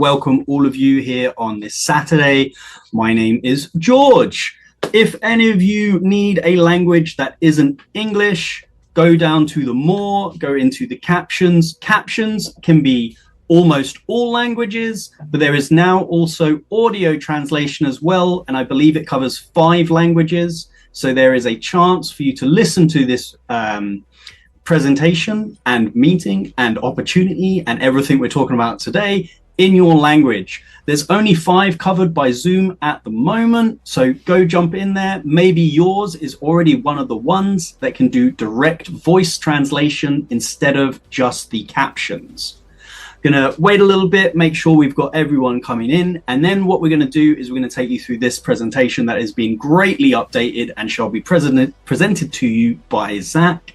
welcome all of you here on this Saturday. My name is George. If any of you need a language that isn't English, go down to the more, go into the captions. Captions can be almost all languages, but there is now also audio translation as well, and I believe it covers 5 languages. So there is a chance for you to listen to this presentation and meeting and opportunity and everything we're talking about today in your language. There's only 5 covered by Zoom at the moment, so go jump in there. Maybe yours is already one of the ones that can do direct voice translation instead of just the captions. Gonna wait a little bit, make sure we've got everyone coming in, and then what we're gonna do is we're gonna take you through this presentation that has been greatly updated and shall be presented to you by Zach.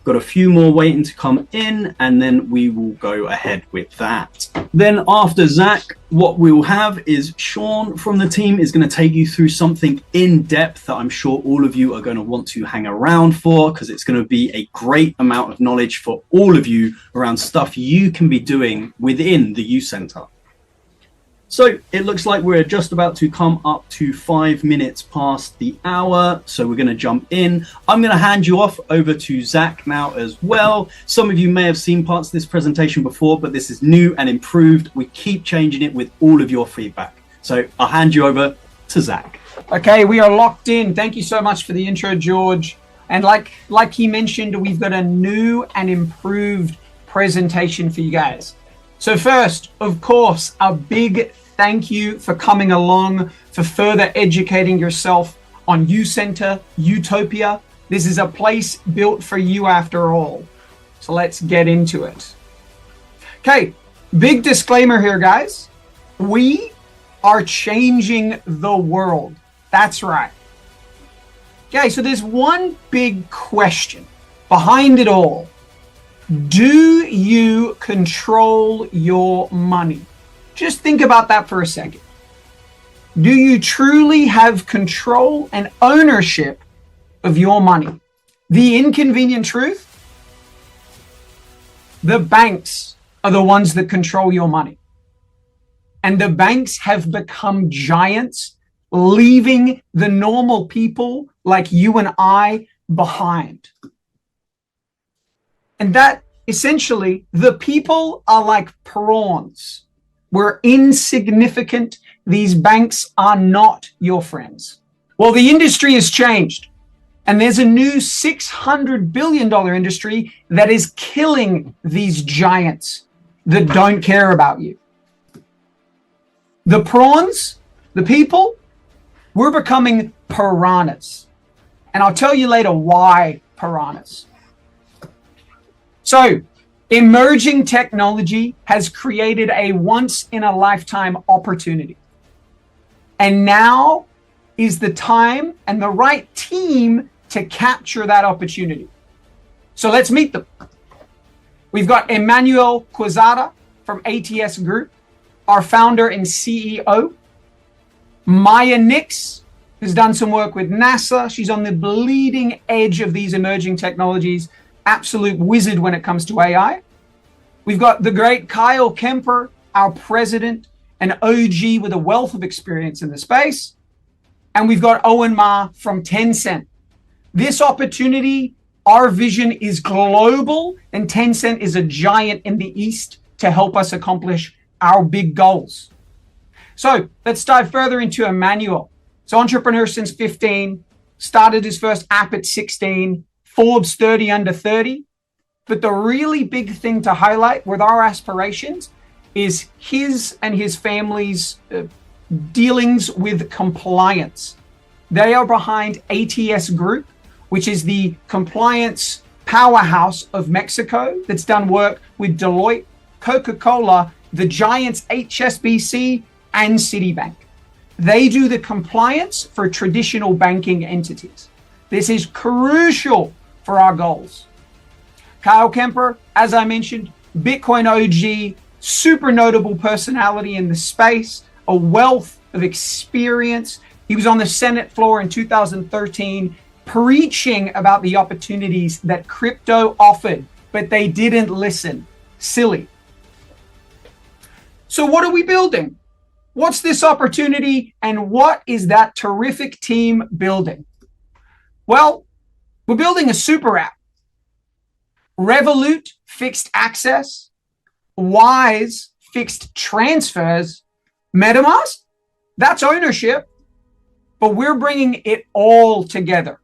Got a few more waiting to come in, and then we will go ahead with that. Then after Zach, what we'll have is Sean from the team is going to take you through something in depth that I'm sure all of you are going to want to hang around for, because it's going to be a great amount of knowledge for all of you around stuff you can be doing within the Ucenter. So it looks like we're just about to come up to 5 minutes past the hour. So we're going to jump in. I'm going to hand you off over to Zach now as well. Some of you may have seen parts of this presentation before, but this is new and improved. We keep changing it with all of your feedback. So I'll hand you over to Zach. Okay, we are locked in. Thank you so much for the intro, George. And like he mentioned, we've got a new and improved presentation for you guys. So first, of course, a big thank you for coming along, for further educating yourself on Ucenter, Utopia. This is a place built for you after all. So let's get into it. Okay, big disclaimer here, guys. We are changing the world. That's right. Okay, so there's one big question behind it all. Do you control your money? Just think about that for a second. Do you truly have control and ownership of your money? The inconvenient truth, the banks are the ones that control your money. And the banks have become giants, leaving the normal people like you and I behind. And that essentially, the people are like prawns. We're insignificant. These banks are not your friends. Well, the industry has changed, and there's a new $600 billion industry that is killing these giants that don't care about you. The prawns, the people, we're becoming piranhas. And I'll tell you later why piranhas. So, emerging technology has created a once-in-a-lifetime opportunity. And now is the time and the right team to capture that opportunity. So let's meet them. We've got Emmanuel Quezada from ATS Group, our founder and CEO. Maya Nix has done some work with NASA. She's on the bleeding edge of these emerging technologies. Absolute wizard when it comes to AI. We've got the great Kyle Kemper, our president, an OG with a wealth of experience in the space. And we've got Owen Ma from Tencent. This opportunity, our vision is global, and Tencent is a giant in the East to help us accomplish our big goals. So let's dive further into Emmanuel. So entrepreneur since 15, started his first app at 16, Forbes 30 under 30. But the really big thing to highlight with our aspirations is his and his family's dealings with compliance. They are behind ATS Group, which is the compliance powerhouse of Mexico that's done work with Deloitte, Coca-Cola, the giants HSBC, and Citibank. They do the compliance for traditional banking entities. This is crucial for our goals. Kyle Kemper, as I mentioned, Bitcoin OG, super notable personality in the space, a wealth of experience. He was on the Senate floor in 2013, preaching about the opportunities that crypto offered, but they didn't listen. Silly. So what are we building? What's this opportunity, and what is that terrific team building? Well, we're building a super app. Revolut fixed access, Wise fixed transfers, MetaMask, that's ownership, but we're bringing it all together.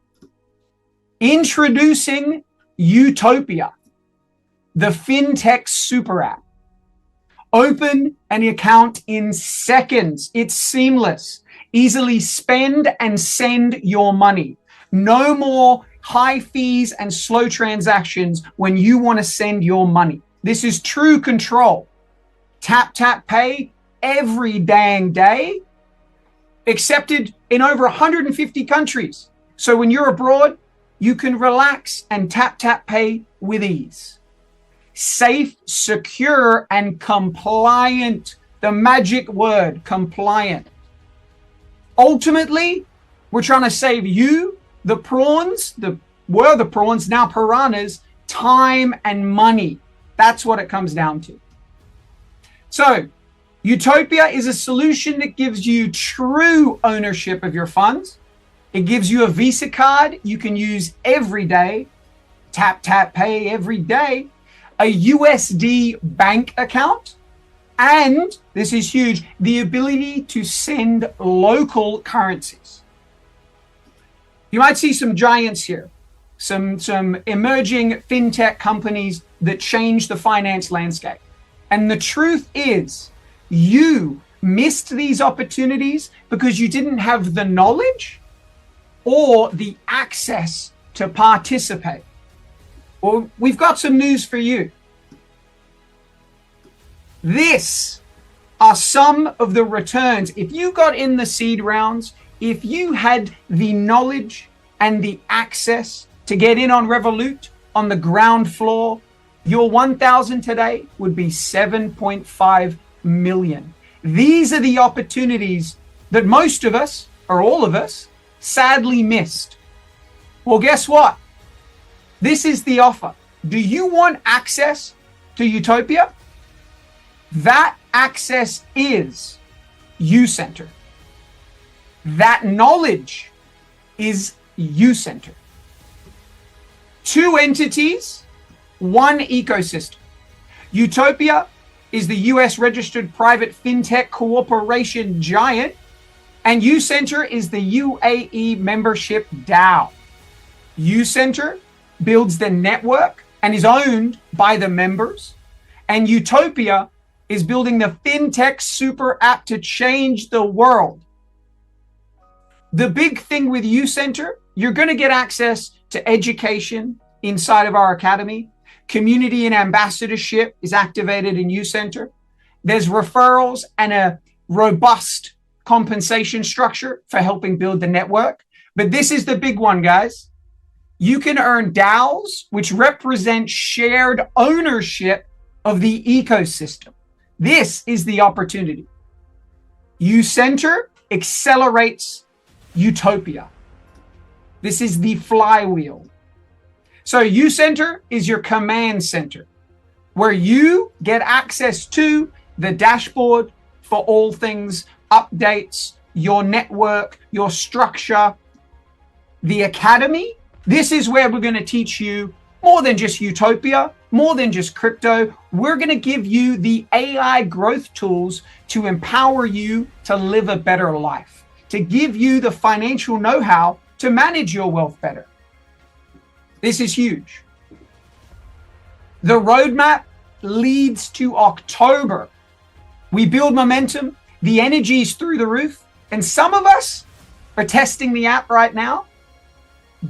Introducing Utopia, the fintech super app. Open an account in seconds. It's seamless. Easily spend and send your money. No more high fees and slow transactions when you want to send your money. This is true control. Tap, tap, pay every dang day. Accepted in over 150 countries. So when you're abroad, you can relax and tap, tap, pay with ease. Safe, secure, and compliant. The magic word, compliant. Ultimately, we're trying to save you, the prawns, were the prawns, now piranhas, time and money. That's what it comes down to. So, Utopia is a solution that gives you true ownership of your funds. It gives you a Visa card you can use every day. Tap, tap, pay every day. A USD bank account, and this is huge, the ability to send local currencies. You might see some giants here, some emerging fintech companies that change the finance landscape. And the truth is, you missed these opportunities because you didn't have the knowledge or the access to participate. Well, we've got some news for you. This are some of the returns. If you got in the seed rounds, if you had the knowledge and the access to get in on Revolut on the ground floor, your 1,000 today would be 7.5 million. These are the opportunities that most of us, or all of us, sadly missed. Well, guess what? This is the offer. Do you want access to Utopia? That access is Ucenter. That knowledge is Ucenter. Two entities, one ecosystem. Utopia is the US registered private fintech cooperation giant, and Ucenter is the UAE membership DAO. Ucenter builds the network and is owned by the members, and Utopia is building the fintech super app to change the world. The big thing with Ucenter, you're going to get access to education inside of our academy. Community and ambassadorship is activated in Ucenter. There's referrals and a robust compensation structure for helping build the network. But this is the big one, guys. You can earn DAOs, which represent shared ownership of the ecosystem. This is the opportunity. Ucenter accelerates Utopia. This is the flywheel. So Ucenter is your command center, where you get access to the dashboard for all things updates, your network, your structure. The academy, this is where we're going to teach you more than just Utopia, more than just crypto. We're going to give you the AI growth tools to empower you to live a better life, to give you the financial know-how to manage your wealth better. This is huge. The roadmap leads to October. We build momentum. The energy is through the roof. And some of us are testing the app right now.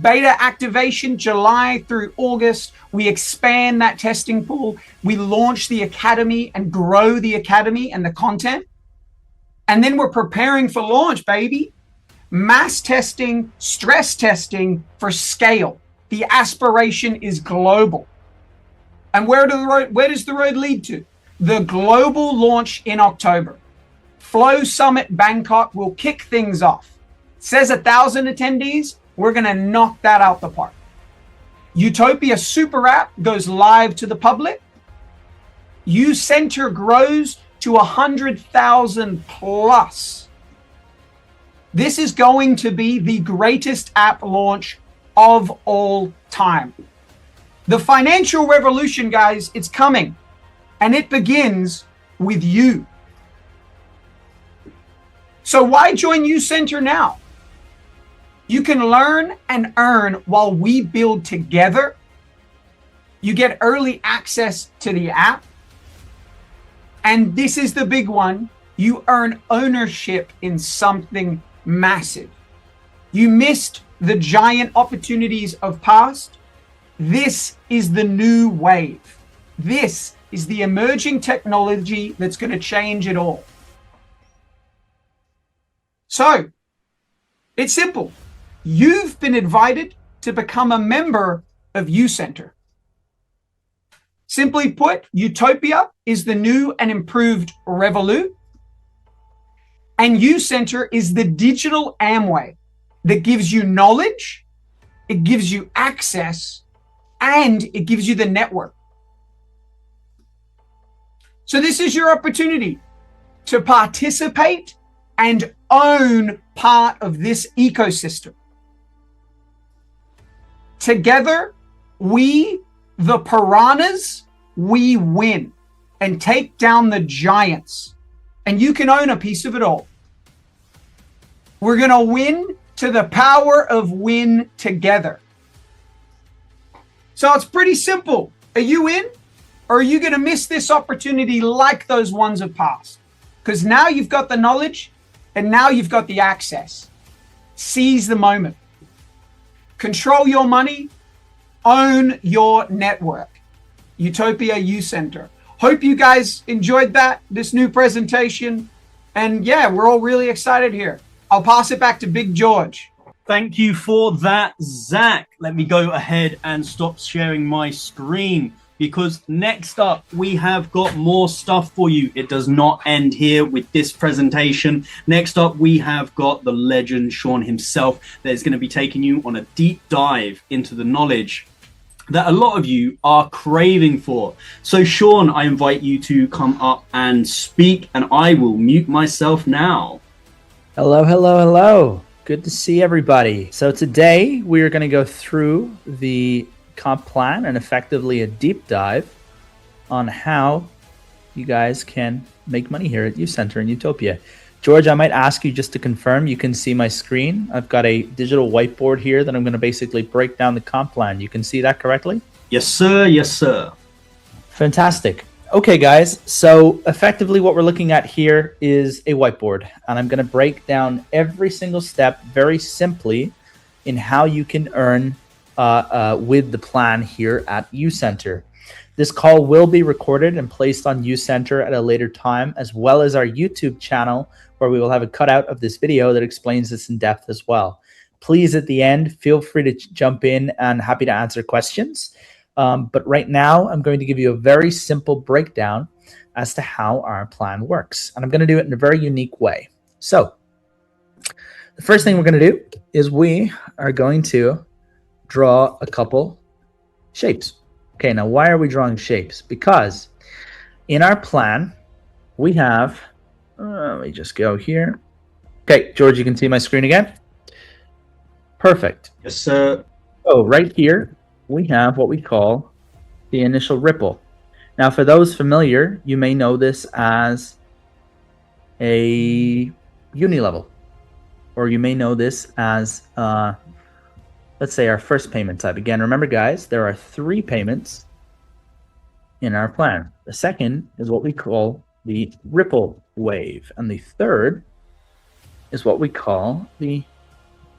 Beta activation, July through August. We expand that testing pool. We launch the academy and grow the academy and the content. And then we're preparing for launch, baby. Mass testing, stress testing for scale. The aspiration is global. And where does the road lead to? The global launch in October. Flow Summit Bangkok will kick things off. It says 1,000 attendees. We're going to knock that out the park. Utopia Super App goes live to the public. Ucenter grows to 100,000 plus. This is going to be the greatest app launch of all time. The financial revolution, guys, it's coming, and it begins with you. So why join Ucenter now? You can learn and earn while we build together. You get early access to the app. And this is the big one. You earn ownership in something massive. You missed the giant opportunities of past. This is the new wave. This is the emerging technology that's going to change it all. So, it's simple. You've been invited to become a member of Ucenter. Simply put, Utopia is the new and improved Revolut. And Ucenter is the digital Amway that gives you knowledge, it gives you access, and it gives you the network. So this is your opportunity to participate and own part of this ecosystem. Together, we, the piranhas, we win and take down the giants. And you can own a piece of it all. We're going to win to the power of win together. So it's pretty simple. Are you in? Or are you going to miss this opportunity like those ones of past? Because now you've got the knowledge and now you've got the access. Seize the moment. Control your money. Own your network. Utopia Ucenter. Hope you guys enjoyed this new presentation. And yeah, we're all really excited here. I'll pass it back to Big George. Thank you for that, Zach. Let me go ahead and stop sharing my screen, because next up we have got more stuff for you. It does not end here with this presentation. Next up we have got the legend Sean himself that is going to be taking you on a deep dive into the knowledge that a lot of you are craving for. So Sean, I invite you to come up and speak, and I will mute myself now. Hello, hello, hello. Good to see everybody. So today we are going to go through the comp plan and effectively a deep dive on how you guys can make money here at Ucenter and Utopia. George, I might ask you just to confirm you can see my screen. I've got a digital whiteboard here that I'm going to basically break down the comp plan. You can see that correctly? Yes, sir. Yes, sir. Fantastic. Okay, guys. So effectively what we're looking at here is a whiteboard, and I'm going to break down every single step very simply in how you can earn with the plan here at Ucenter. This call will be recorded and placed on Ucenter at a later time, as well as our YouTube channel, where we will have a cutout of this video that explains this in depth as well. Please, at the end, feel free to jump in, and happy to answer questions. But right now, I'm going to give you a very simple breakdown as to how our plan works. And I'm going to do it in a very unique way. So the first thing we're going to do is we are going to draw a couple shapes. Okay, now why are we drawing shapes? Because in our plan, we have, let me just go here. Okay, George, you can see my screen again? Perfect. Yes, sir. So right here, we have what we call the initial ripple. Now, for those familiar, you may know this as a uni-level, or you may know this as, let's say, our first payment type. Again, remember, guys, there are 3 payments in our plan. The second is what we call the ripple wave, and the third is what we call the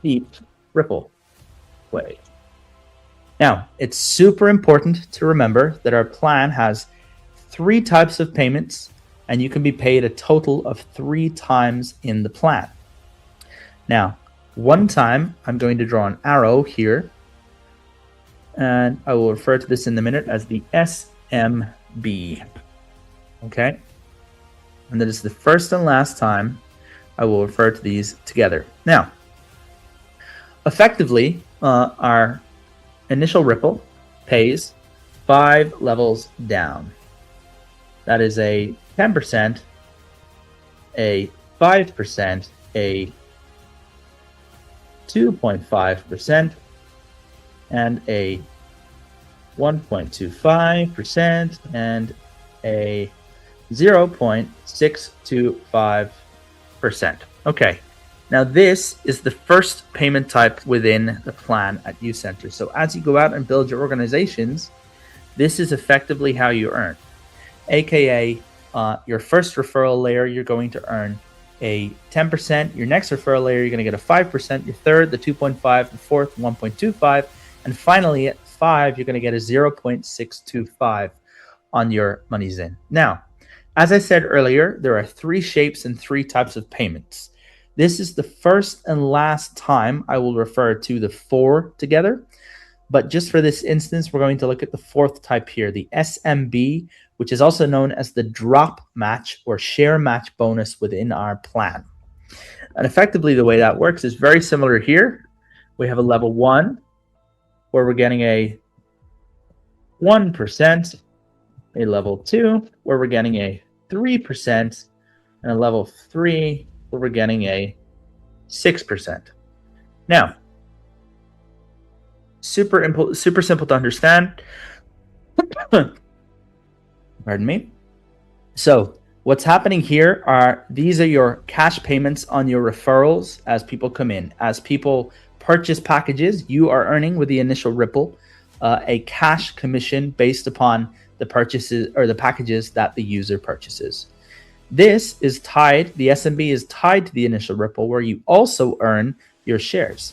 deep ripple wave. Now, it's super important to remember that our plan has 3 types of payments, and you can be paid a total of 3 times in the plan. Now, one time, I'm going to draw an arrow here, and I will refer to this in a minute as the SMB. Okay? And that is the first and last time I will refer to these together. Now, effectively, our initial ripple pays 5 levels down. That is a 10% a 5%, a 2.5%, and a 1.25%, and a 0.625%. Okay, now this is the first payment type within the plan at Ucenter. So as you go out and build your organizations, this is effectively how you earn. AKA, your first referral layer, you're going to earn a 10%. Your next referral layer, you're going to get a 5%. Your third, the 2.5. The fourth, 1.25. And finally, at 5, you're going to get a 0.625 on your monies in. Now, as I said earlier, there are 3 shapes and 3 types of payments. This is the first and last time I will refer to the 4 together. But just for this instance, we're going to look at the 4th type here, the SMB, which is also known as the drop match or share match bonus within our plan. And effectively, the way that works is very similar here. We have a level 1 where we're getting a 1%, a level 2 where we're getting a 3%, and a level 3 where we're getting a 6%. Now, super simple to understand. Pardon me. So what's happening here are these are your cash payments on your referrals as people come in. As people purchase packages, you are earning with the initial ripple a cash commission based upon the purchases or the packages that the user purchases. This is tied, the SMB is tied to the initial ripple where you also earn your shares.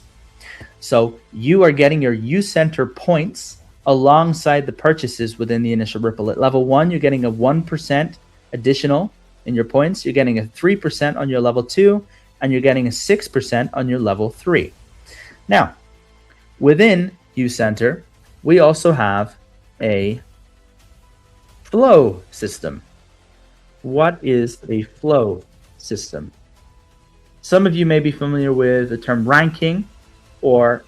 So you are getting your Ucenter points alongside the purchases within the initial ripple. At level 1, you're getting a 1% additional in your points. You're getting a 3% on your level 2, and you're getting a 6% on your level 3. Now, within Ucenter, we also have a flow system. What is a flow system? Some of you may be familiar with the term ranking or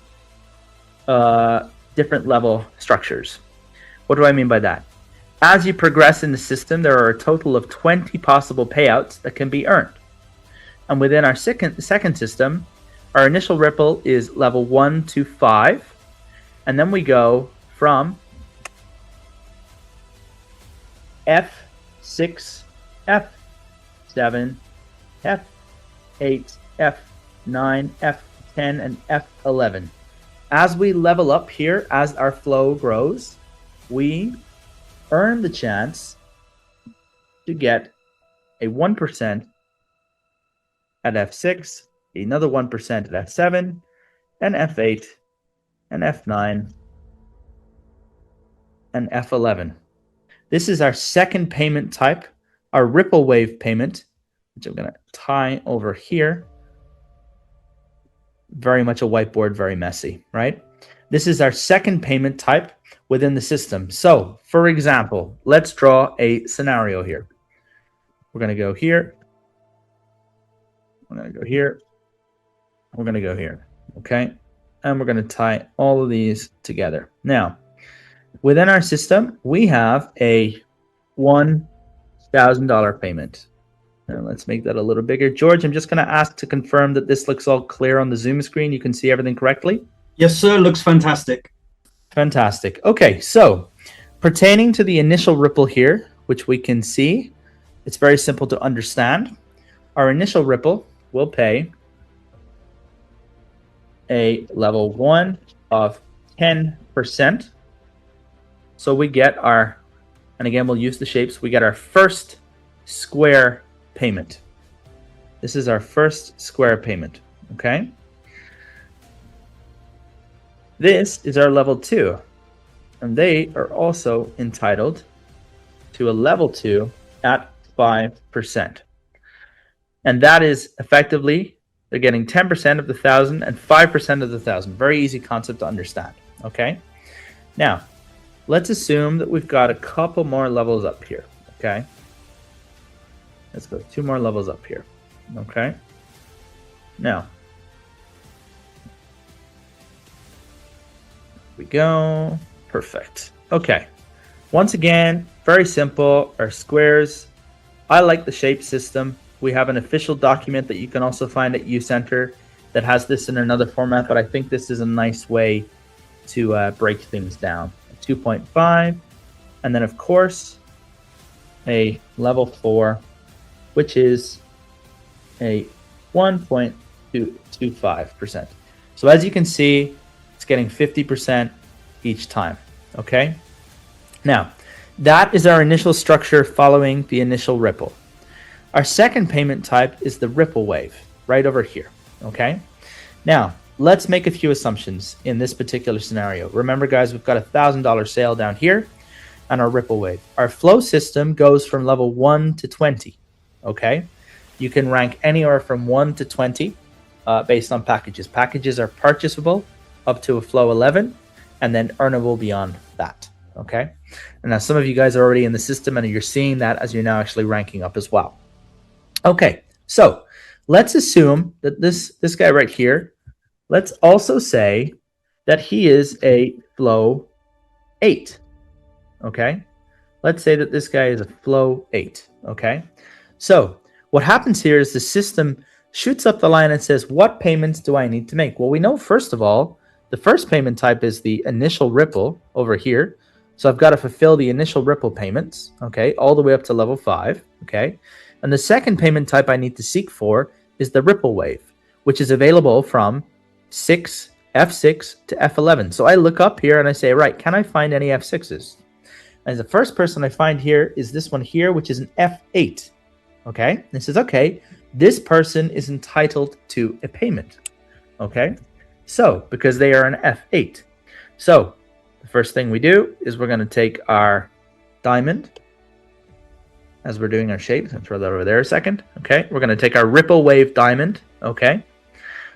different level structures. What do I mean by that? As you progress in the system, there are a total of 20 possible payouts that can be earned. And within our second system, our initial ripple is level 1 to 5. And then we go from F6, F7, F8, F9, F10, and F11. As we level up here, as our flow grows, we earn the chance to get a 1% at F6, another 1% at F7, and F8, and F9, and F11. This is our second payment type, our ripple wave payment, which I'm going to tie over here. Very much a whiteboard, very messy, right? This is our second payment type within the system. So, for example, let's draw a scenario here. We're going to go here. We're going to go here. We're going to go here, okay? And we're going to tie all of these together. Now, within our system, we have a $1,000 payment. And let's make that a little bigger. George, I'm just going to ask to confirm that this looks all clear on the Zoom screen. You can see everything correctly? Yes, sir. Looks fantastic. Fantastic. Okay, so pertaining to the initial ripple here, which we can see, it's very simple to understand. Our initial ripple will pay a level 1 of 10%. So we get our, and again, we'll use the shapes, we get our first square payment. This is our first square payment, okay? This is our level 2, and they are also entitled to a level 2 at 5%. And that is effectively, they're getting 10% of the 1,000 and 5% of the 1,000. Very easy concept to understand, okay? Now, let's assume that we've got a couple more levels up here, okay? Let's go 2 more levels up here, okay? Now, here we go. Perfect. Okay. Once again, very simple. Our squares. I like the shape system. we have an official document that you can also find at Ucenter that has this in another format, but I think this is a nice way to break things down. 2.5, and then of course a level 4, which is a 1.225%. So as you can see, it's getting 50% each time. Okay. Now, that is our initial structure following the initial ripple. Our second payment type is the ripple wave, right over here. Okay. Now, let's make a few assumptions in this particular scenario. Remember, guys, we've got a $1,000 sale down here and our ripple wave. Our flow system goes from level 1 to 20. Okay. You can rank anywhere from 1 to 20 based on packages. Packages are purchasable up to a flow 11 and then earnable beyond that. Okay. And now some of you guys are already in the system and you're seeing that as you're now actually ranking up as well. Okay. So let's assume that this guy right here, let's also say that he is a flow 8. Okay. Let's say that this guy is a flow 8. Okay. So what happens here is the system shoots up the line and says, what payments do I need to make? Well, we know, first of all, the first payment type is the initial ripple over here. So I've got to fulfill the initial ripple payments, okay, all the way up to level 5, okay? And the second payment type I need to seek for is the ripple wave, which is available from F6 to F11. So I look up here and I say, right, can I find any F6s? And the first person I find here is this one here, which is an F8, okay? And it says, okay, this person is entitled to a payment, okay? So, because they are an F8. So, the first thing we do is we're going to take our diamond as we're doing our shapes. I'll throw that over there a second. Okay, we're going to take our ripple wave diamond. Okay, and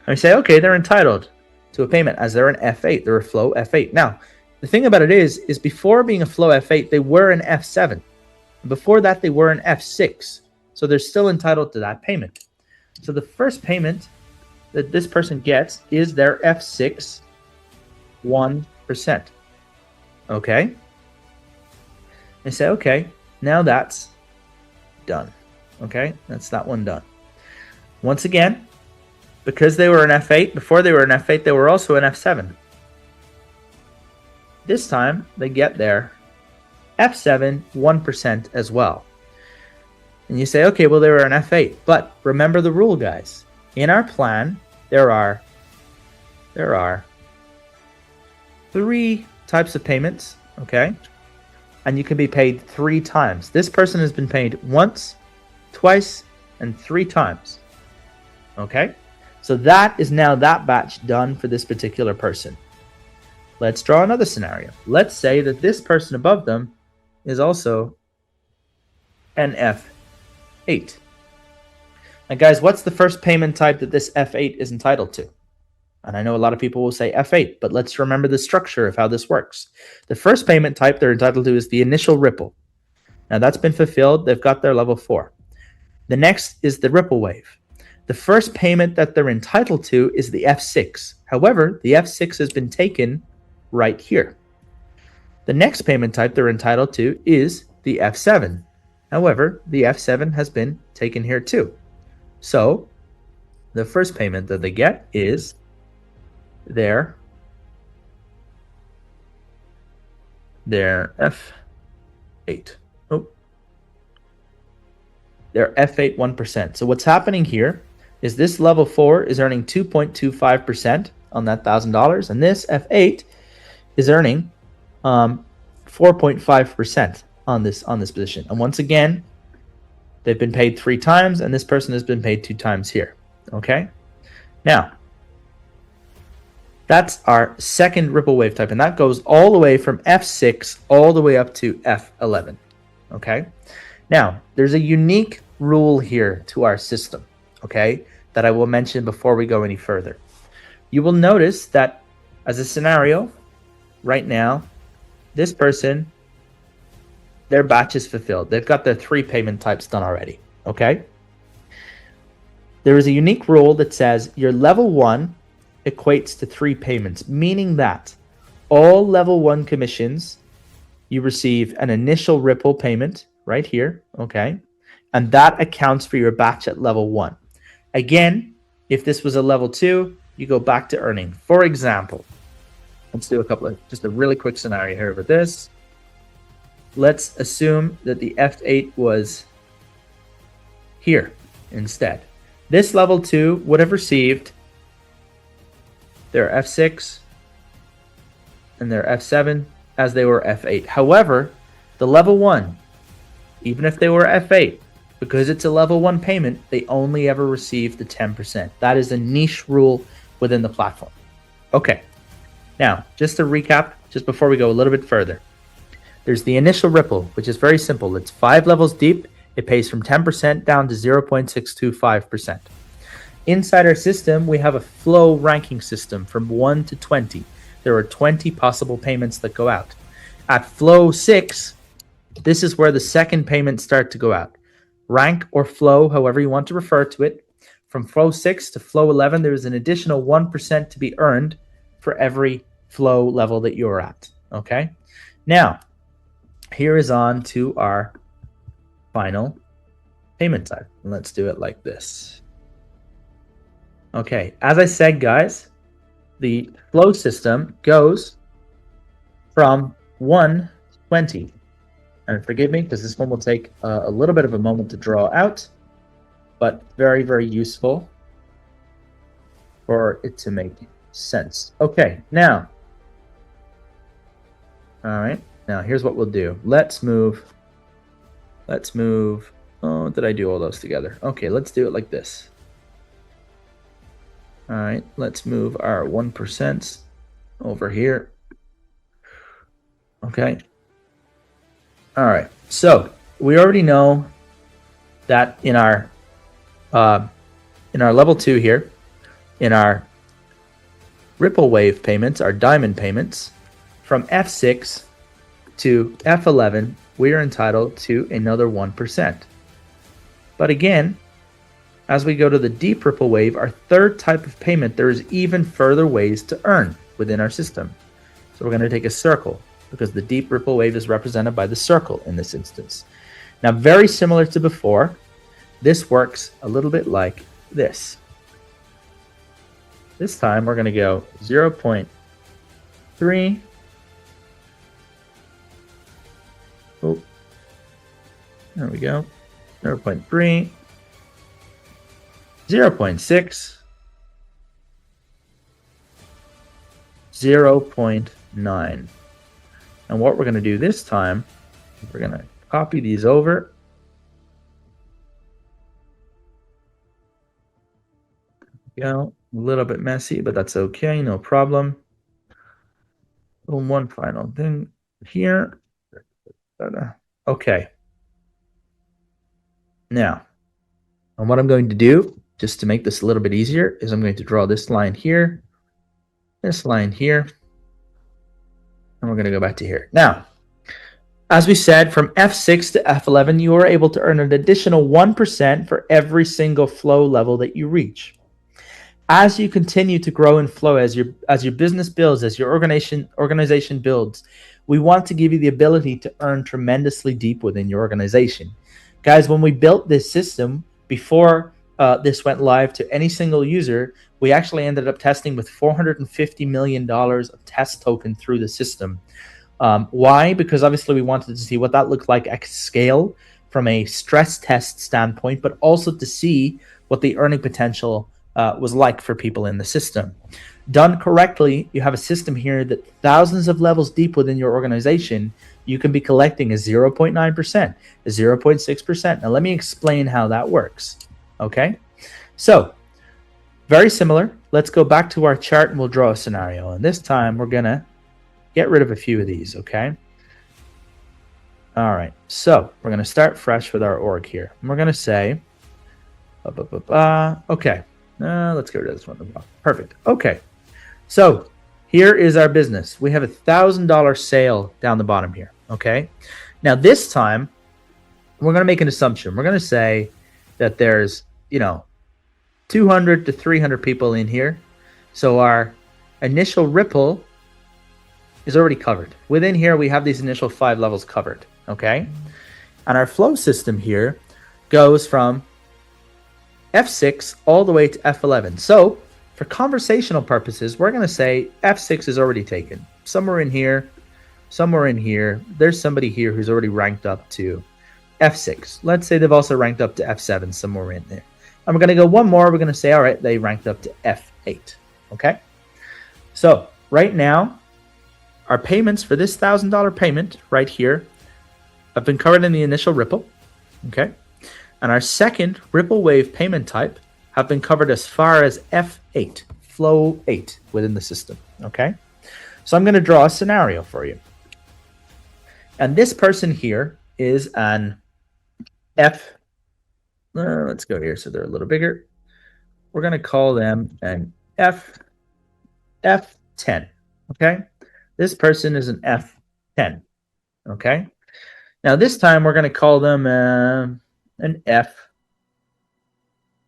we say, okay, they're entitled to a payment as they're an F8. They're a flow F8. Now, the thing about it is before being a flow F8, they were an F7. Before that, they were an F6. So they're still entitled to that payment. So the first payment that this person gets is their F6 1%. Okay. They say, okay, now that's done. Okay, that's that one done. Once again, because they were an F8, before they were an F8, they were also an F7. This time, they get their F7 1% as well. And you say, okay, well, they were an F8. But remember the rule, guys. In our plan, there are 3 types of payments, okay? And you can be paid 3 times. This person has been paid once, twice, and 3 times, okay? So that is now that batch done for this particular person. Let's draw another scenario. Let's say that this person above them is also an F8. Now, guys, what's the first payment type that this F8 is entitled to? And I know a lot of people will say F8, but let's remember the structure of how this works. The first payment type they're entitled to is the initial ripple. Now, that's been fulfilled. They've got their level 4. The next is the ripple wave. The first payment that they're entitled to is the F6. However, the F6 has been taken right here. The next payment type they're entitled to is the F7. However, the F7 has been taken here too. So the first payment that they get is their F8. Oh, their F8 1%. So what's happening here is this level 4 is earning 2.25% on that $1,000, and this F8 is earning 4.5% on this position. And once again, they've been paid 3 times, and this person has been paid 2 times here. Okay. Now, that's our second ripple wave type, and that goes all the way from F6 all the way up to F11. Okay. Now, there's a unique rule here to our system, okay, that I will mention before we go any further. You will notice that as a scenario, right now, this person, their batch is fulfilled. They've got their 3 payment types done already, okay? There is a unique rule that says your level 1 equates to 3 payments, meaning that all level 1 commissions, you receive an initial ripple payment right here, okay? and that accounts for your batch at level 1. Again, if this was a level 2, you go back to earning. For example, let's do just a really quick scenario here with this. Let's assume that the F8 was here instead. This level 2 would have received their F6 and their F7 as they were F8. However, the level 1, even if they were F8, because it's a level 1 payment, they only ever receive the 10%. That is a niche rule within the platform. Okay, now just to recap, just before we go a little bit further, there's the initial ripple, which is very simple. It's 5 levels deep. It pays from 10% down to 0.625%. Inside our system, we have a flow ranking system from 1 to 20. There are 20 possible payments that go out. At flow 6, this is where the second payments start to go out. Rank or flow, however you want to refer to it. From flow 6 to flow 11, there is an additional 1% to be earned for every flow level that you're at. Okay? Now, here is on to our final payment type. Let's do it like this. Okay, as I said, guys, the flow system goes from 1 to 20. And forgive me, because this one will take a little bit of a moment to draw out, but very, very useful for it to make sense. Okay, now, all right, now here's what we'll do. Let's move, oh, did I do all those together? Okay, let's do it like this. All right, let's move our 1% over here. Okay. All right, so we already know that in our level 2 here, in our ripple wave payments, our diamond payments, from F6 to F11, we are entitled to another 1%. But again, as we go to the deep ripple wave, our third type of payment, there is even further ways to earn within our system. So we're going to take a circle, because the deep ripple wave is represented by the circle in this instance. Now, very similar to before, this works a little bit like this. This time we're going to go 0.3. Oh, there we go. 0.3. 0.6. 0.9. And what we're going to do this time, we're going to copy these over. Go a little bit messy, but that's okay, no problem. One final thing here. Okay. Now, and what I'm going to do, just to make this a little bit easier, is I'm going to draw this line here, this line here, and we're going to go back to here. Now, as we said, from F6 to F11, you are able to earn an additional 1% for every single flow level that you reach. As you continue to grow in flow, as your business builds, as your organization builds, we want to give you the ability to earn tremendously deep within your organization. Guys, when we built this system, before this went live to any single user, we actually ended up testing with $450 million of test token through the system. Why? Because obviously we wanted to see what that looked like at scale from a stress test standpoint, but also to see what the earning potential was like for people in the system. Done correctly, you have a system here that thousands of levels deep within your organization, you can be collecting a 0.9%, a 0.6%. Now let me explain how that works. Okay, so very similar. Let's go back to our chart and we'll draw a scenario. And this time we're gonna get rid of a few of these, okay? All right, so we're gonna start fresh with our org here. And we're gonna say, okay, let's get rid of this one. Perfect, okay. So here is our business. We have $1,000 sale down the bottom here, okay? Now this time, we're gonna make an assumption. We're gonna say that there's, 200 to 300 people in here. So our initial ripple is already covered. Within here, we have these initial 5 levels covered, okay? And our flow system here goes from F6 all the way to F11. So for conversational purposes, we're going to say F6 is already taken. Somewhere in here, somewhere in here, there's somebody here who's already ranked up to F6. Let's say they've also ranked up to F7 somewhere in there. And we're going to go one more. We're going to say, all right, they ranked up to F8. Okay. So right now, our payments for this $1,000 payment right here have been covered in the initial Ripple. Okay. And our second Ripple Wave payment type have been covered as far as F8, flow 8 within the system. Okay. So I'm going to draw a scenario for you. And this person here is an F. Let's go here so they're a little bigger. We're going to call them an F10. Okay. This person is an F10. Okay. Now this time we're going to call them an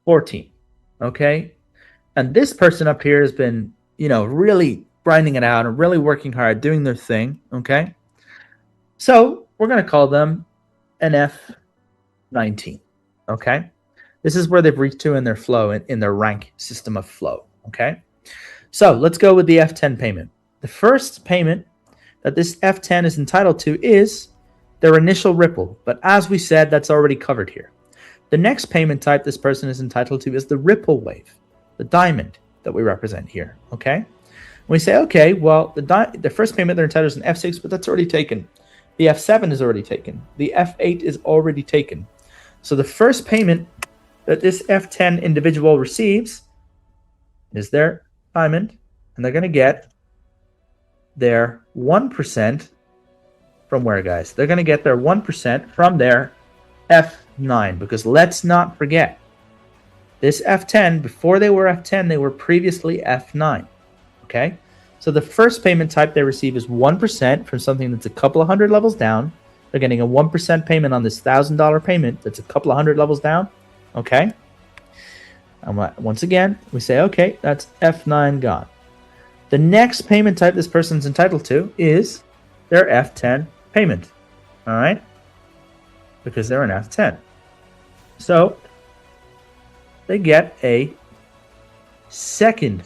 F14. Okay. And this person up here has been, really grinding it out and really working hard, doing their thing. Okay. So we're going to call them an F19. Okay. This is where they've reached to in their flow, in their rank system of flow. Okay. So let's go with the F10 payment. The first payment that this F10 is entitled to is their initial Ripple. But as we said, that's already covered here. The next payment type this person is entitled to is the Ripple Wave, the diamond that we represent here. Okay. And we say, okay, well, the first payment they're entitled is an F6, but that's already taken. The F7 is already taken. The F8 is already taken. So the first payment that this F10 individual receives is their diamond, and they're going to get their 1% from where, guys? They're going to get their 1% from their F9, because let's not forget, this F10, before they were F10, they were previously F9. Okay? So the first payment type they receive is 1% from something that's a couple of hundred levels down. They're getting a 1% payment on this $1,000 payment that's a couple of hundred levels down. Okay? And once again, we say, okay, that's F9 gone. The next payment type this person's entitled to is their F10 payment. All right? Because they're an F10. So they get a second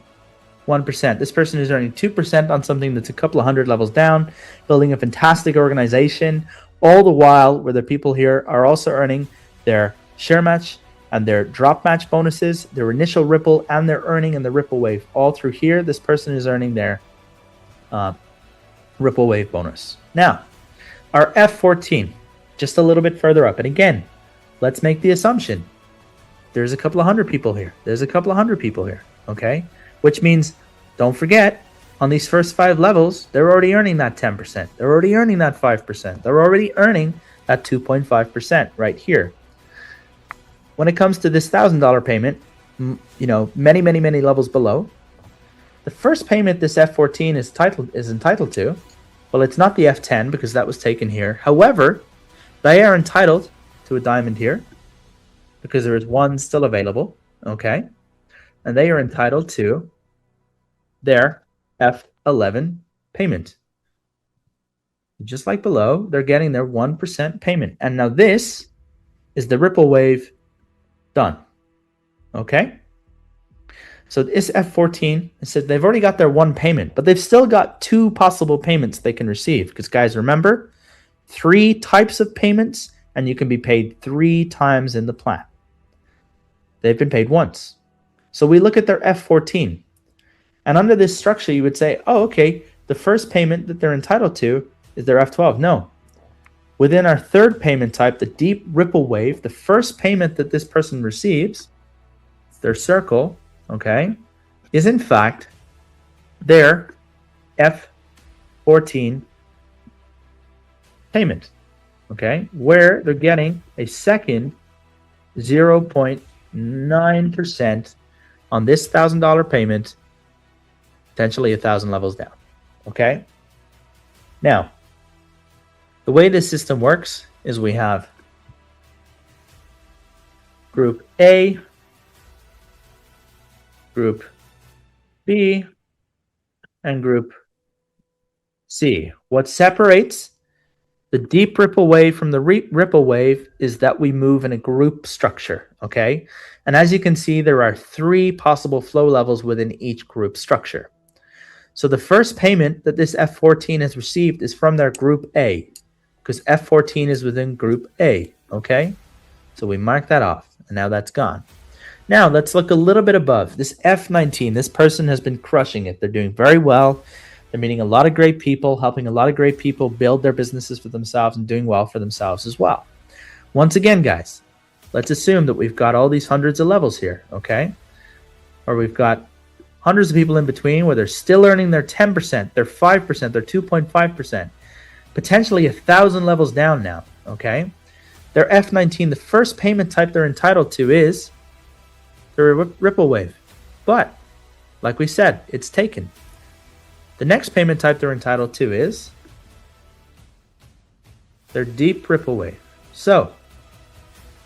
1%. This person is earning 2% on something that's a couple of hundred levels down, building a fantastic organization, all the while where the people here are also earning their share match and their drop match bonuses, their initial Ripple, and their earning in the Ripple Wave. All through here, this person is earning their Ripple Wave bonus. Now, our F14, just a little bit further up. And again, let's make the assumption. There's a couple of hundred people here. There's a couple of hundred people here. Okay? Which means, don't forget, on these first 5 levels, they're already earning that 10%. They're already earning that 5%. They're already earning that 2.5% right here. When it comes to this $1,000 payment, many, many, many levels below, the first payment this F14 is entitled to, well, it's not the F10 because that was taken here. However, they are entitled to a diamond here because there is one still available. Okay. And they are entitled to their F11 payment. Just like below, they're getting their 1% payment. And now this is the Ripple Wave done. Okay? So this F14, it said they've already got their 1 payment, but they've still got 2 possible payments they can receive. Because guys, remember, 3 types of payments, and you can be paid 3 times in the plan. They've been paid once. So we look at their F14. And under this structure, you would say, oh, okay, the first payment that they're entitled to is their F12. No. Within our third payment type, the deep Ripple Wave, the first payment that this person receives, their circle, okay, is in fact their F14 payment, okay, where they're getting a second 0.9% on this $1,000 payment, potentially 1,000 levels down. Okay. Now, the way this system works is we have Group A, Group B, and Group C. What separates The deep ripple wave from the ripple wave is that we move in a group structure, okay? And as you can see, there are 3 possible flow levels within each group structure. So the first payment that this F14 has received is from their group A, because F14 is within group A, okay? So we mark that off, and now that's gone. Now let's look a little bit above. This F19, this person has been crushing it. They're doing very well. They're meeting a lot of great people, helping a lot of great people build their businesses for themselves and doing well for themselves as well. Once again, guys, let's assume that we've got all these hundreds of levels here, okay? Or we've got hundreds of people in between where they're still earning their 10%, their 5%, their 2.5%, potentially 1,000 levels down now, okay? Their F19, the first payment type they're entitled to is the ripple wave. But, like we said, it's taken. The next payment type they're entitled to is their deep ripple wave. So,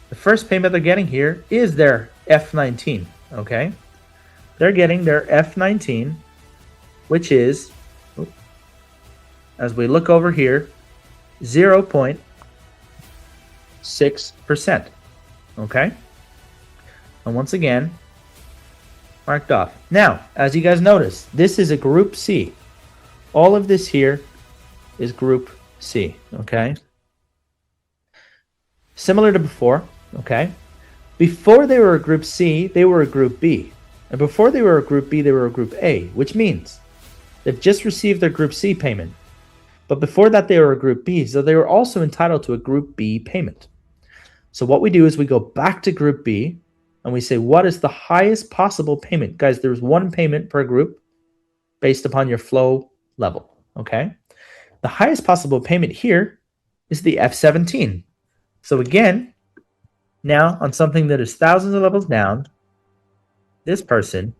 the first payment they're getting here is their F19, okay? They're getting their F19, which is, as we look over here, 0.6%, okay? And once again, marked off. Now, as you guys notice, this is a group C. All of this here is group C, okay? Similar to before, okay? Before they were a group C, they were a group B. And before they were a group B, they were a group A, which means they've just received their group C payment. But before that, they were a group B, so they were also entitled to a group B payment. So what we do is we go back to group B, and we say, what is the highest possible payment? Guys, there's 1 payment per group based upon your flow level, okay? The highest possible payment here is the F17. So again, now on something that is thousands of levels down, this person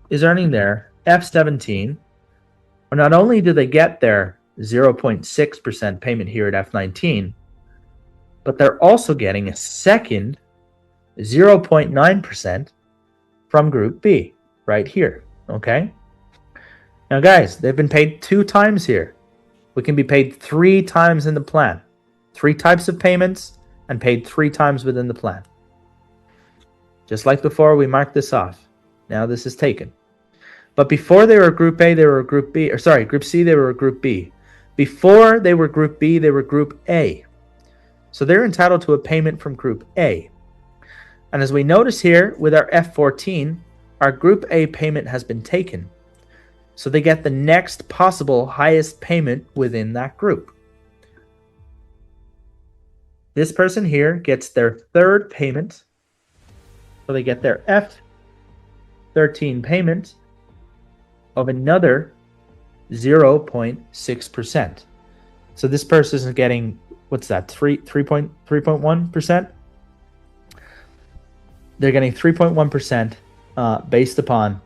is earning their F17. Or not only do they get their 0.6% payment here at F19, but they're also getting a second 0.9% from group B right here, okay? Now guys, they've been paid 2 times here. We can be paid 3 times in the plan. 3 types of payments and paid 3 times within the plan. Just like before, we marked this off. Now this is taken. But before they were group A, they were a group B, or sorry, group C, they were a group B. Before they were group B, they were group A. So they're entitled to a payment from group A. And as we notice here with our F14, our group A payment has been taken. So they get the next possible highest payment within that group. This person here gets their 3rd payment. So they get their F13 payment of another 0.6%. So this person is getting, what's that, 3.1%? They're getting 3.1% based upon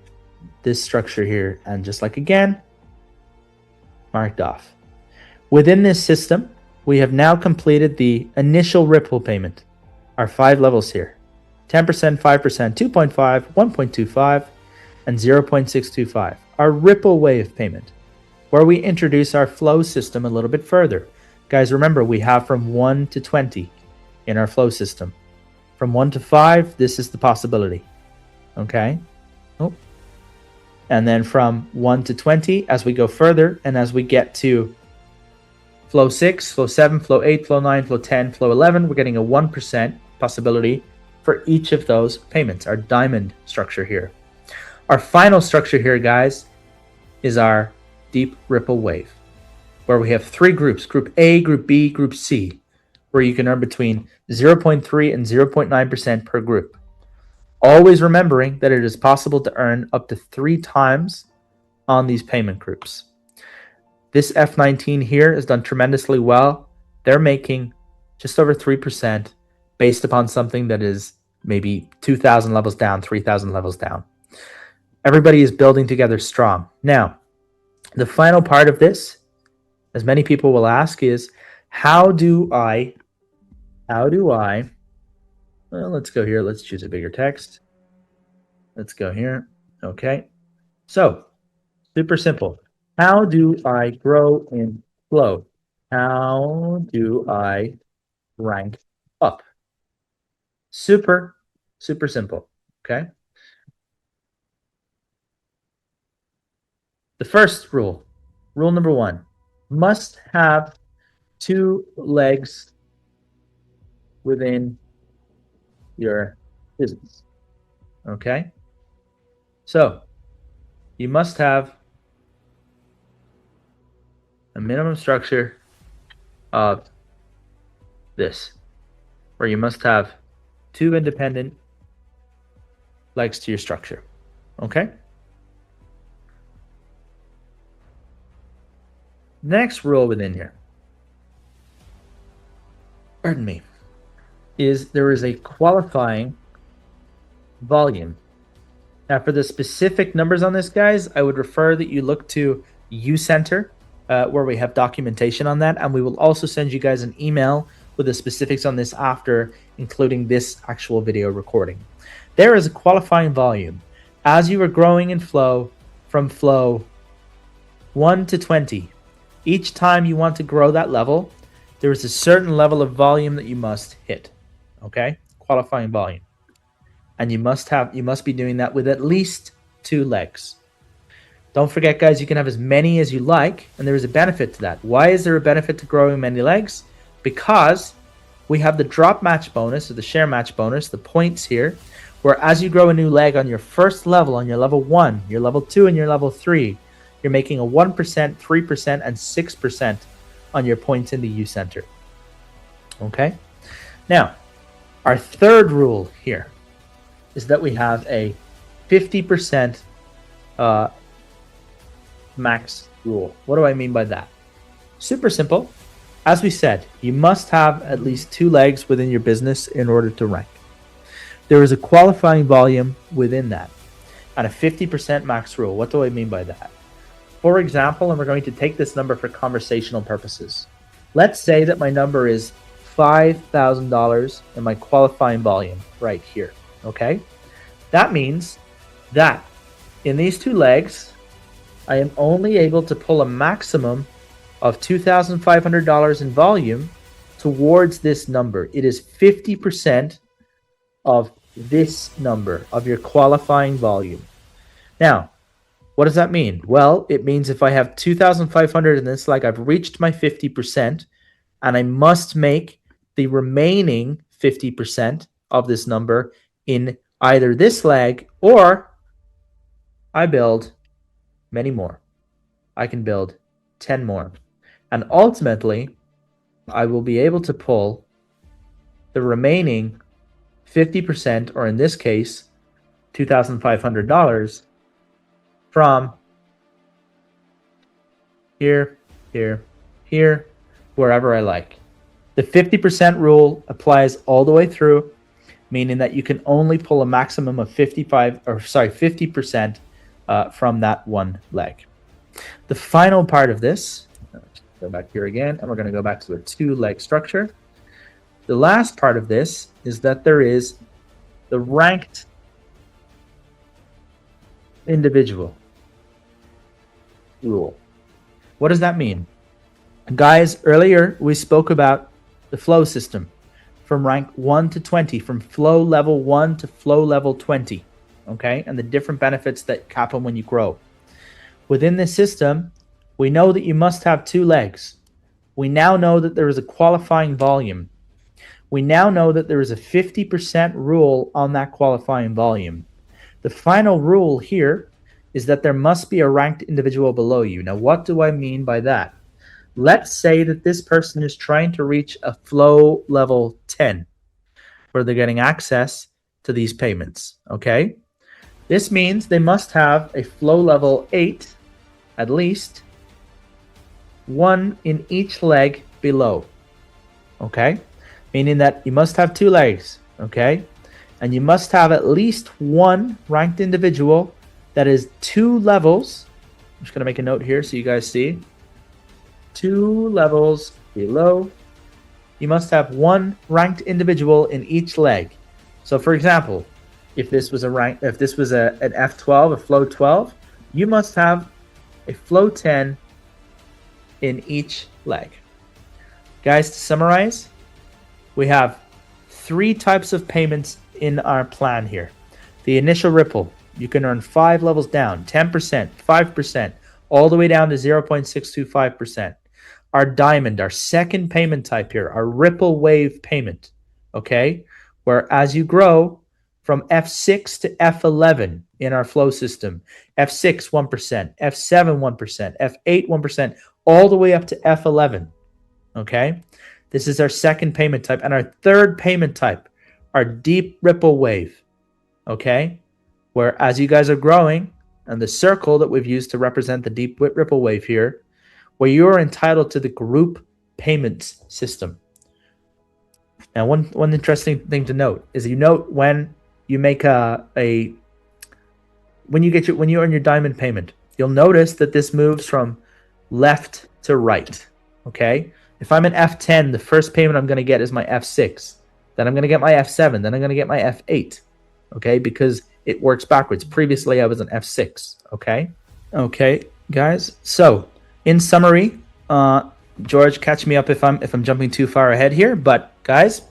this structure here. And just like again, marked off. Within this system, we have now completed the initial ripple payment, our 5 levels here. 10%, 5%, 2.5, 1.25, and 0.625. Our ripple wave payment, where we introduce our flow system a little bit further. Guys, remember, we have from 1 to 20 in our flow system. From 1 to 5, this is the possibility. Okay? Oh. And then from 1 to 20, as we go further, and as we get to flow 6, flow 7, flow 8, flow 9, flow 10, flow 11, we're getting a 1% possibility for each of those payments, our diamond structure here. Our final structure here, guys, is our deep ripple wave, where we have 3 groups, group A, group B, group C, where you can earn between 0.3 and 0.9% per group. Always remembering that it is possible to earn up to 3 times on these payment groups. This F19 here has done tremendously well. They're making just over 3% based upon something that is maybe 2,000 levels down, 3,000 levels down. Everybody is building together strong. Now, the final part of this, as many people will ask, is how do I, well, let's go here. Let's choose a bigger text. Let's go here. Okay. So, super simple. How do I grow in flow? How do I rank up? Super simple, okay? The first rule number 1, must have 2 legs within your business, okay? So you must have a minimum structure of this, where you must have 2 independent legs to your structure, okay? Next rule within here, pardon me, is there is a qualifying volume. Now, for the specific numbers on this, guys, I would refer that you look to Ucenter, where we have documentation on that, and we will also send you guys an email with the specifics on this after, including this actual video recording. There is a qualifying volume. As you are growing in flow, from flow 1 to 20, each time you want to grow that level, there is a certain level of volume that you must hit, okay? Qualifying volume. And you must be doing that with at least 2 legs. Don't forget, guys, you can have as many as you like, and there is a benefit to that. Why is there a benefit to growing many legs? Because we have the drop match bonus, or the share match bonus, the points here, where as you grow a new leg on your first level, on your level 1, your level 2, and your level 3, you're making a 1%, 3%, and 6% on your points in the Ucenter. Okay? Now, our third rule here is that we have a 50% max rule. What do I mean by that? Super simple. As we said, you must have at least 2 legs within your business in order to rank. There is a qualifying volume within that, and a 50% max rule. What do I mean by that? For example, and we're going to take this number for conversational purposes. Let's say that my number is $5,000 in my qualifying volume right here, okay? That means that in these 2 legs, I am only able to pull a maximum of $2,500 in volume towards this number. It is 50% of this number, of your qualifying volume. Now, what does that mean? Well, it means if I have 2,500 in this leg, I've reached my 50%, and I must make the remaining 50% of this number in either this leg, or I build many more. I can build 10 more. And ultimately, I will be able to pull the remaining 50%, or in this case, $2,500 from here, here, here, wherever I like. The 50% rule applies all the way through, meaning that you can only pull a maximum of 50% from that one leg. The final part of this, let's go back here again, and we're going to go back to a 2-leg structure. The last part of this is that there is the ranked individual rule. What does that mean? Guys, earlier we spoke about the flow system from rank 1 to 20, from flow level 1 to flow level 20, okay? And the different benefits that happen when you grow. Within this system, we know that you must have 2 legs. We now know that there is a qualifying volume. We now know that there is a 50% rule on that qualifying volume. The final rule here is that there must be a ranked individual below you. Now, what do I mean by that? Let's say that this person is trying to reach a flow level 10, where they're getting access to these payments, okay? This means they must have a flow level 8, at least, 1 in each leg below, okay? Meaning that you must have 2 legs, okay? And you must have at least 1 ranked individual that is 2 levels. I'm just going to make a note here so you guys see. 2 levels below. You must have 1 ranked individual in each leg. So, for example, if this was an F12, a flow 12, you must have a flow 10 in each leg. Guys, to summarize, we have 3 types of payments in our plan here. The initial ripple, you can earn 5 levels down, 10%, 5%, all the way down to 0.625%. Our diamond, our second payment type here, our ripple wave payment, okay? Where as you grow from F6 to F11 in our flow system, F6, 1%, F7, 1%, F8, 1%, all the way up to F11, okay? This is our second payment type. And our third payment type, our deep ripple wave, okay? Where as you guys are growing, and the circle that we've used to represent the deep ripple wave here, where you're entitled to the group payments system. Now, one interesting thing to note is you note when you make when you earn your diamond payment, you'll notice that this moves from left to right. Okay, if I'm an F10, the first payment I'm going to get is my F6. Then I'm going to get my F7. Then I'm going to get my F8. Okay, because it works backwards. Previously, I was an F6. Okay, guys. So, in summary, George, catch me up if I'm jumping too far ahead here. But guys,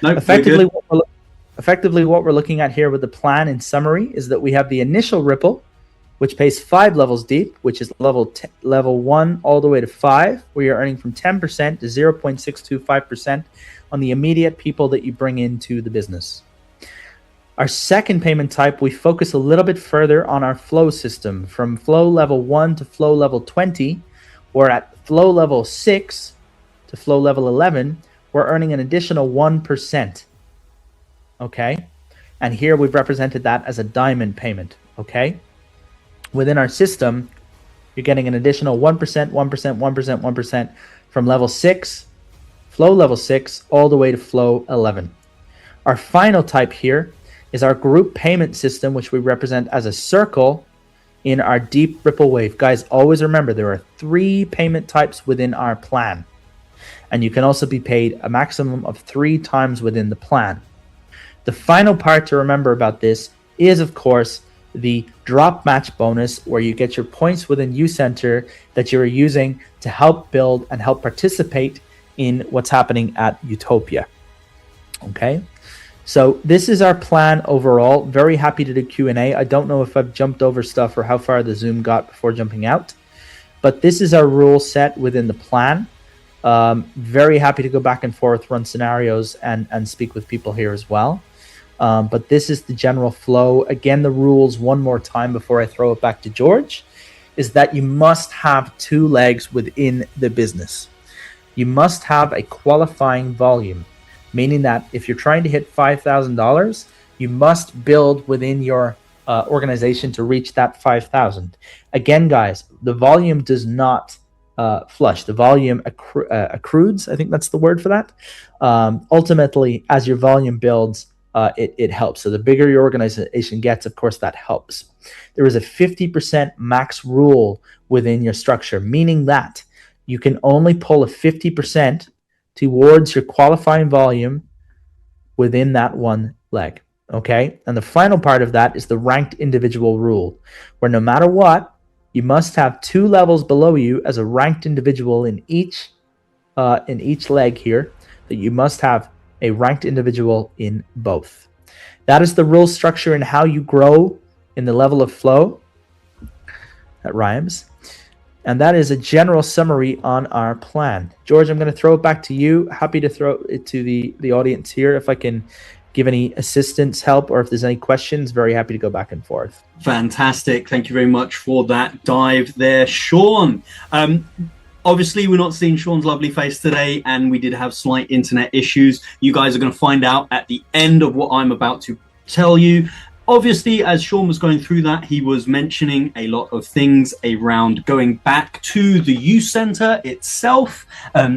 nope, effectively what we're looking at here with the plan in summary is that we have the initial ripple, which pays 5 levels deep, which is level 1 all the way to 5, where you're earning from 10% to 0.625% on the immediate people that you bring into the business. Our second payment type, we focus a little bit further on our flow system. From flow level 1 to flow level 20, we're at flow level 6 to flow level 11, we're earning an additional 1%. Okay? And here we've represented that as a diamond payment. Okay? Within our system, you're getting an additional 1%, 1%, 1%, 1% from level 6, flow level 6, all the way to flow 11. Our final type here is our group payment system, which we represent as a circle in our deep ripple wave. Guys, always remember there are 3 payment types within our plan. And you can also be paid a maximum of 3 times within the plan. The final part to remember about this is, of course, the drop match bonus, where you get your points within Ucenter that you're using to help build and help participate in what's happening at Utopia. Okay? So this is our plan overall. Very happy to do Q&A. I don't know if I've jumped over stuff or how far the Zoom got before jumping out, but this is our rule set within the plan. Very happy to go back and forth, run scenarios, and speak with people here as well. But this is the general flow. Again, the rules one more time before I throw it back to George is that you must have 2 legs within the business. You must have a qualifying volume, meaning that if you're trying to hit $5,000, you must build within your organization to reach that 5,000. Again, guys, the volume does not flush. The volume accrues. I think that's the word for that. Ultimately, as your volume builds, it helps. So the bigger your organization gets, of course, that helps. There is a 50% max rule within your structure, meaning that you can only pull a 50% towards your qualifying volume within that one leg. Okay? And the final part of that is the ranked individual rule, where no matter what, you must have 2 levels below you as a ranked individual in each leg here, that you must have a ranked individual in both. That is the rule structure and how you grow in the level of flow. That rhymes. And that is a general summary on our plan. George, I'm going to throw it back to you. Happy to throw it to the audience here. If I can give any assistance, help, or if there's any questions, very happy to go back and forth. Fantastic. Thank you very much for that dive there, Sean. Obviously, we're not seeing Sean's lovely face today, and we did have slight internet issues. You guys are going to find out at the end of what I'm about to tell you. Obviously, as Sean was going through that, he was mentioning a lot of things around going back to the Ucenter itself.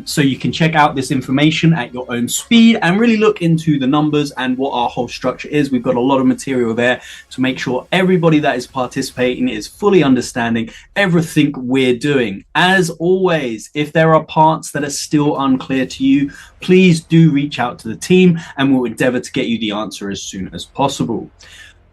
So you can check out this information at your own speed and really look into the numbers and what our whole structure is. We've got a lot of material there to make sure everybody that is participating is fully understanding everything we're doing. As always, if there are parts that are still unclear to you, please do reach out to the team and we'll endeavor to get you the answer as soon as possible.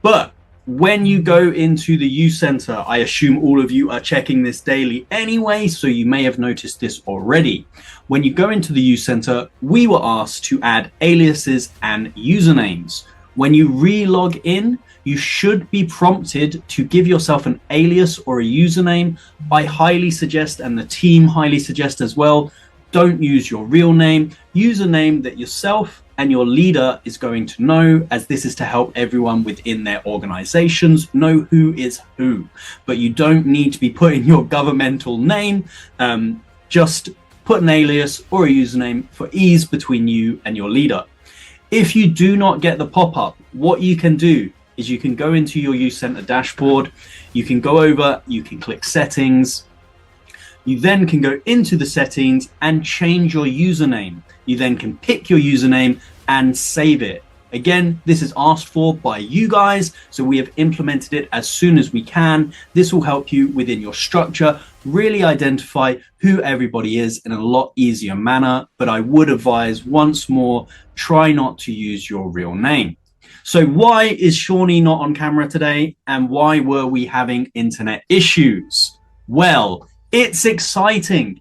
But when you go into the Ucenter, I assume all of you are checking this daily anyway, so you may have noticed this already. When you go into the Ucenter, we were asked to add aliases and usernames. When you re-log in, you should be prompted to give yourself an alias or a username. I highly suggest, and the team highly suggest as well, don't use your real name. Use a name that yourself and your leader is going to know, as this is to help everyone within their organizations know who is who. But you don't need to be putting your governmental name. Just put an alias or a username for ease between you and your leader. If you do not get the pop-up, what you can do is you can go into your Ucenter dashboard. You can go over, you can click settings. You then can go into the settings and change your username. You then can pick your username and save it. Again, this is asked for by you guys, so we have implemented it as soon as we can. This will help you within your structure, really identify who everybody is in a lot easier manner. But I would advise once more, try not to use your real name. So why is Shawnee not on camera today? And why were we having internet issues? Well, it's exciting.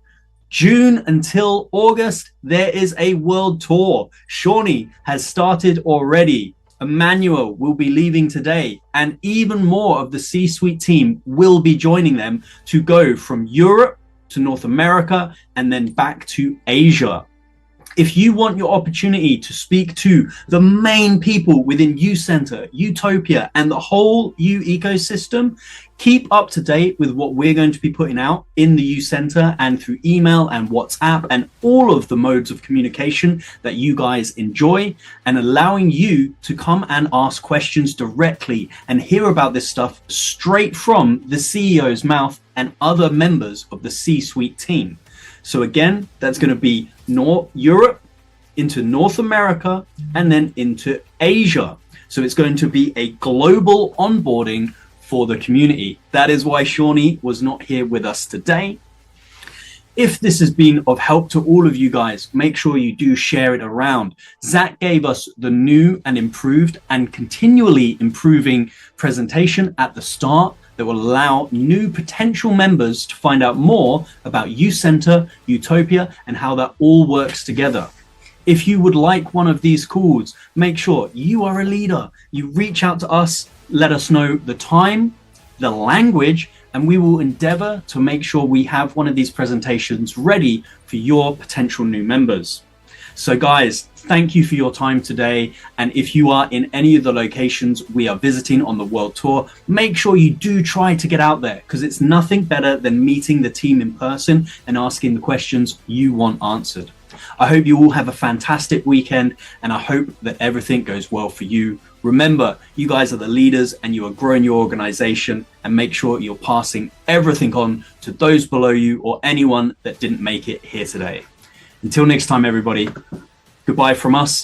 June until August, there is a world tour. Shawnee has started already. Emmanuel will be leaving today, and even more of the C-suite team will be joining them to go from Europe to North America and then back to Asia. If you want your opportunity to speak to the main people within Ucenter, Utopia, and the whole U ecosystem, keep up to date with what we're going to be putting out in the Ucenter and through email and WhatsApp and all of the modes of communication that you guys enjoy, and allowing you to come and ask questions directly and hear about this stuff straight from the CEO's mouth and other members of the C-suite team. So again, that's going to be Europe into North America and then into Asia. So it's going to be a global onboarding for the community. That is why Shawnee was not here with us today. If this has been of help to all of you guys, make sure you do share it around. Zach gave us the new and improved and continually improving presentation at the start that will allow new potential members to find out more about Ucenter, Utopia, and how that all works together. If you would like one of these calls, make sure you are a leader. You reach out to us, let us know the time, the language, and we will endeavor to make sure we have one of these presentations ready for your potential new members. So guys, thank you for your time today. And if you are in any of the locations we are visiting on the world tour, make sure you do try to get out there, because it's nothing better than meeting the team in person and asking the questions you want answered. I hope you all have a fantastic weekend, and I hope that everything goes well for you. Remember, you guys are the leaders and you are growing your organization, and make sure you're passing everything on to those below you or anyone that didn't make it here today. Until next time, everybody, goodbye from us.